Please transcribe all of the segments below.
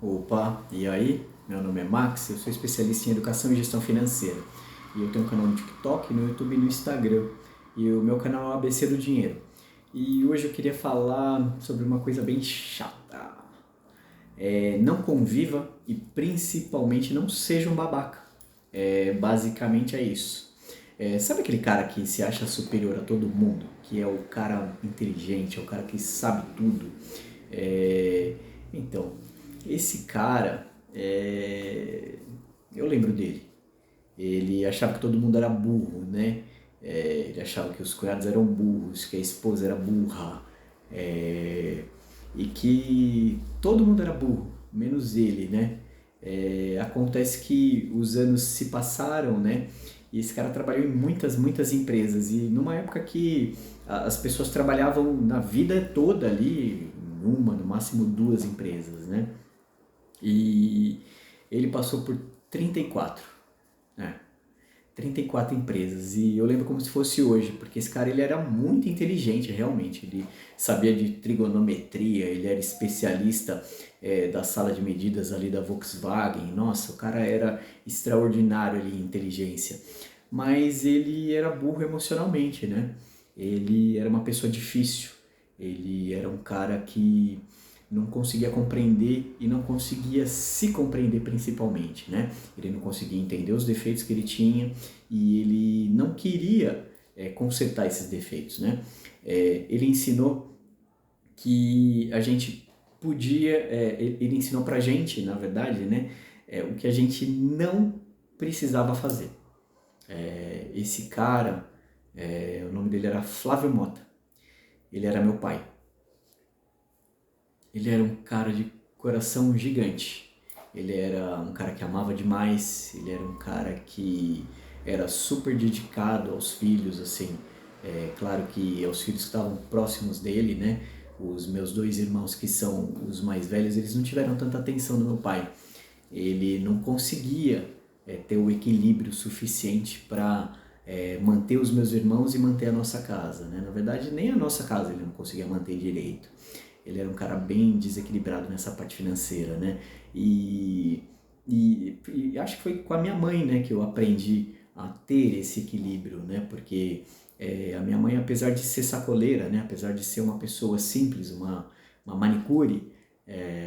Opa, e aí? Meu nome é Max, eu sou especialista em educação e gestão financeira. E eu tenho um canal no TikTok, no YouTube e no Instagram. E o meu canal é o ABC do Dinheiro. E hoje eu queria falar sobre uma coisa bem chata. Não conviva e principalmente não seja um babaca. Basicamente é isso. Sabe aquele cara que se acha superior a todo mundo? Que é o cara inteligente, é o cara que sabe tudo? É, então, esse cara, eu lembro dele. Ele achava que todo mundo era burro, né? Ele achava que os cunhados eram burros, que a esposa era burra, é, e que todo mundo era burro, menos ele, né? Acontece que os anos se passaram, né? E esse cara trabalhou em muitas empresas. E numa época que as pessoas trabalhavam na vida toda ali, em uma, no máximo duas empresas, né? E ele passou por 34, né? 34 empresas. E eu lembro como se fosse hoje, porque esse cara ele era muito inteligente, realmente. Ele sabia de trigonometria, ele era especialista da sala de medidas ali da Volkswagen. Nossa, o cara era extraordinário ali em inteligência. Mas ele era burro emocionalmente, né? Ele era uma pessoa difícil. Ele era um cara que não conseguia compreender e não conseguia se compreender principalmente, né? Ele não conseguia entender os defeitos que ele tinha e ele não queria consertar esses defeitos, né? Ele ensinou que a gente podia, ele ensinou pra gente, na verdade, né? O que a gente não precisava fazer. Esse cara, o nome dele era Flávio Mota, ele era meu pai. Ele era um cara de coração gigante. Ele era um cara que amava demais, ele era um cara que era super dedicado aos filhos, assim. Claro que aos filhos que estavam próximos dele, né? Os meus dois irmãos, que são os mais velhos, eles não tiveram tanta atenção do meu pai. Ele não conseguia ter o equilíbrio suficiente para manter os meus irmãos e manter a nossa casa, né? Na verdade, nem a nossa casa ele não conseguia manter direito. Ele era um cara bem desequilibrado nessa parte financeira, né? E acho que foi com a minha mãe, né, que eu aprendi a ter esse equilíbrio, né? Porque a minha mãe, apesar de ser sacoleira, né, apesar de ser uma pessoa simples, uma manicure,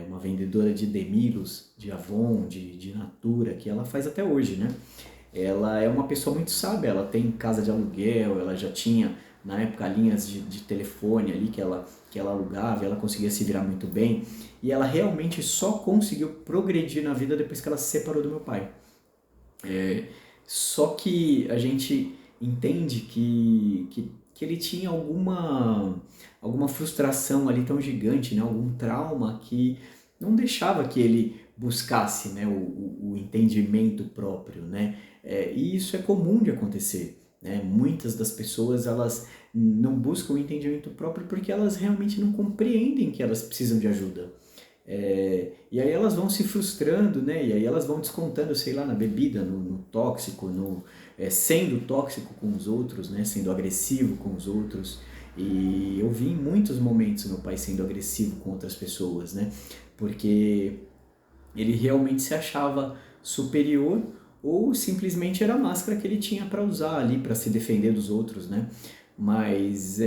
uma vendedora de Demilos, de Avon, de Natura, que ela faz até hoje, né? Ela é uma pessoa muito sábia, ela tem casa de aluguel, ela já tinha na época linhas de telefone ali que ela alugava, ela conseguia se virar muito bem e ela realmente só conseguiu progredir na vida depois que ela se separou do meu pai. Só que a gente entende que ele tinha alguma frustração ali tão gigante, né? Algum trauma que não deixava que ele buscasse, né? o entendimento próprio, né? E isso é comum de acontecer, né? Muitas das pessoas elas não buscam o entendimento próprio porque elas realmente não compreendem que elas precisam de ajuda. E aí elas vão se frustrando, né? E aí elas vão descontando, sei lá, na bebida, no tóxico, sendo tóxico com os outros, né? Sendo agressivo com os outros. E eu vi em muitos momentos meu pai sendo agressivo com outras pessoas, né? Porque ele realmente se achava superior ou simplesmente era a máscara que ele tinha para usar ali para se defender dos outros, né? Mas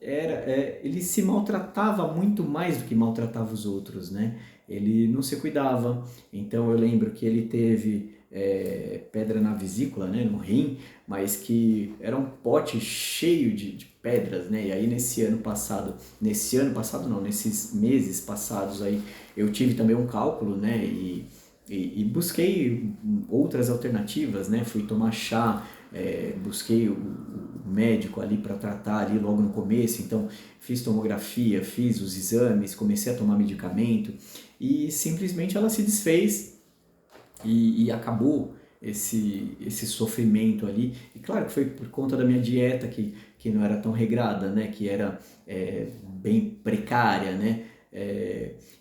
ele se maltratava muito mais do que maltratava os outros, né? Ele não se cuidava. Então eu lembro que ele teve pedra na vesícula, né, no rim, mas que era um pote cheio de pedras, né? E aí nesse ano passado não, nesses meses passados aí, eu tive também um cálculo, né? E busquei outras alternativas, né? Fui tomar chá, busquei o médico ali para tratar ali logo no começo, então fiz tomografia, fiz os exames, comecei a tomar medicamento e simplesmente ela se desfez e acabou esse sofrimento ali. E claro que foi por conta da minha dieta que não era tão regrada, né? Que era bem precária, né?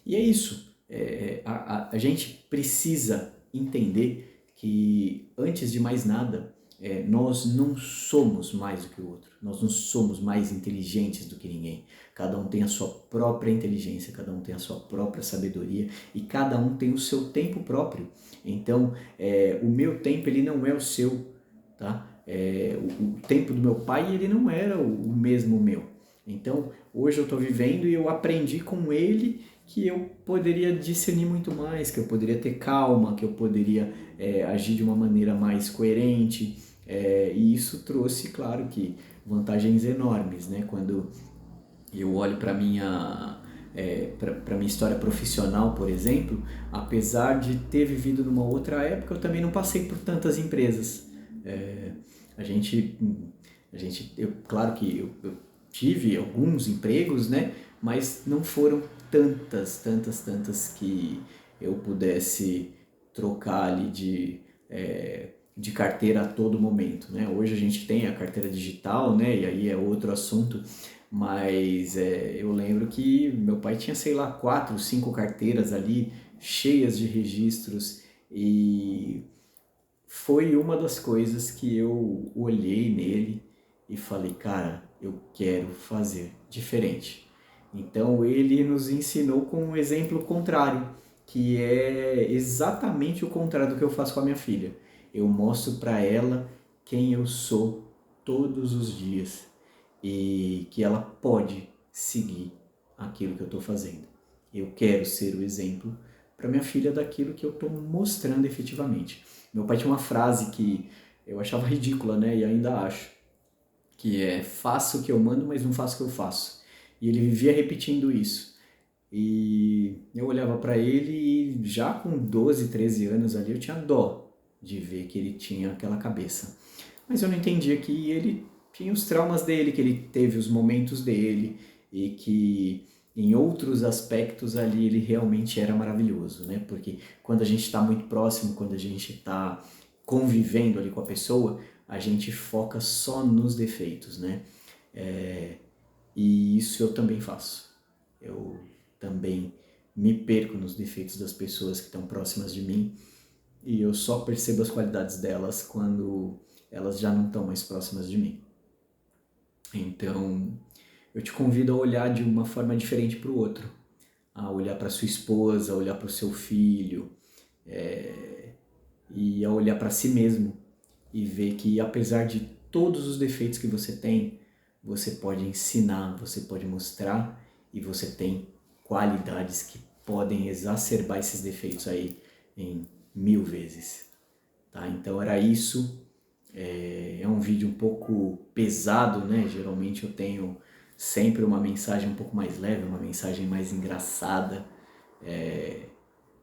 E é isso. A gente precisa entender que, antes de mais nada, nós não somos mais do que o outro, nós não somos mais inteligentes do que ninguém. Cada um tem a sua própria inteligência, cada um tem a sua própria sabedoria e cada um tem o seu tempo próprio. Então, o meu tempo ele não é o seu, tá? O tempo do meu pai ele não era o mesmo meu. Então, hoje eu estou vivendo e eu aprendi com ele que eu poderia discernir muito mais, que eu poderia ter calma, que eu poderia agir de uma maneira mais coerente. E isso trouxe, claro, que vantagens enormes, né? Quando eu olho para minha minha história profissional, por exemplo, apesar de ter vivido numa outra época, eu também não passei por tantas empresas. A gente, claro que eu tive alguns empregos, né? Mas não foram tantas que eu pudesse trocar ali de carteira a todo momento, né? Hoje a gente tem a carteira digital, né? E aí é outro assunto, mas eu lembro que meu pai tinha, sei lá, 4, 5 carteiras ali, cheias de registros, e foi uma das coisas que eu olhei nele e falei, cara, eu quero fazer diferente. Então ele nos ensinou com um exemplo contrário, que é exatamente o contrário do que eu faço com a minha filha. Eu mostro para ela quem eu sou todos os dias e que ela pode seguir aquilo que eu estou fazendo. Eu quero ser o exemplo para minha filha daquilo que eu estou mostrando efetivamente. Meu pai tinha uma frase que eu achava ridícula, né? E ainda acho, que é: faço o que eu mando, mas não faço o que eu faço. E ele vivia repetindo isso. E eu olhava para ele e já com 12, 13 anos ali eu tinha dó de ver que ele tinha aquela cabeça. Mas eu não entendia que ele tinha os traumas dele, que ele teve os momentos dele e que em outros aspectos ali ele realmente era maravilhoso, né? Porque quando a gente está muito próximo, quando a gente está convivendo ali com a pessoa, a gente foca só nos defeitos, né? E isso eu também faço. Eu também me perco nos defeitos das pessoas que estão próximas de mim e eu só percebo as qualidades delas quando elas já não estão mais próximas de mim. Então, eu te convido a olhar de uma forma diferente para o outro, a olhar para sua esposa, a olhar para o seu filho, e a olhar para si mesmo e ver que apesar de todos os defeitos que você tem, você pode ensinar, você pode mostrar e você tem qualidades que podem exacerbar esses defeitos aí em 1000 vezes. Tá? Então era isso. É um vídeo um pouco pesado, né? Geralmente eu tenho sempre uma mensagem um pouco mais leve, uma mensagem mais engraçada,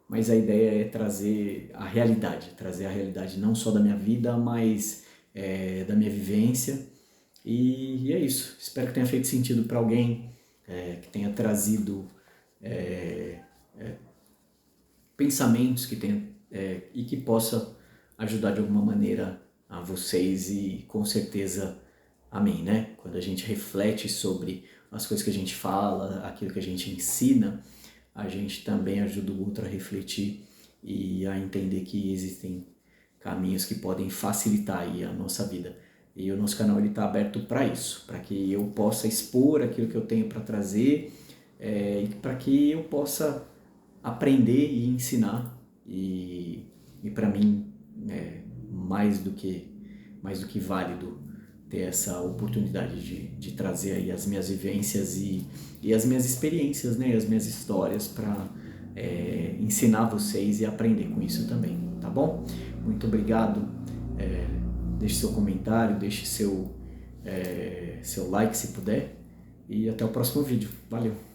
mas a ideia é trazer a realidade não só da minha vida, mas da minha vivência. E é isso. Espero que tenha feito sentido para alguém, que tenha trazido pensamentos que tenha, e que possa ajudar de alguma maneira a vocês e com certeza a mim, né? Quando a gente reflete sobre as coisas que a gente fala, aquilo que a gente ensina, a gente também ajuda o outro a refletir e a entender que existem caminhos que podem facilitar aí a nossa vida. E o nosso canal está aberto para isso, para que eu possa expor aquilo que eu tenho para trazer, e para que eu possa aprender e ensinar. E para mim é mais do que válido ter essa oportunidade de trazer aí as minhas vivências e as minhas experiências, né, as minhas histórias para ensinar vocês e aprender com isso também, tá bom? Muito obrigado, deixe seu comentário, deixe seu like se puder e até o próximo vídeo. Valeu!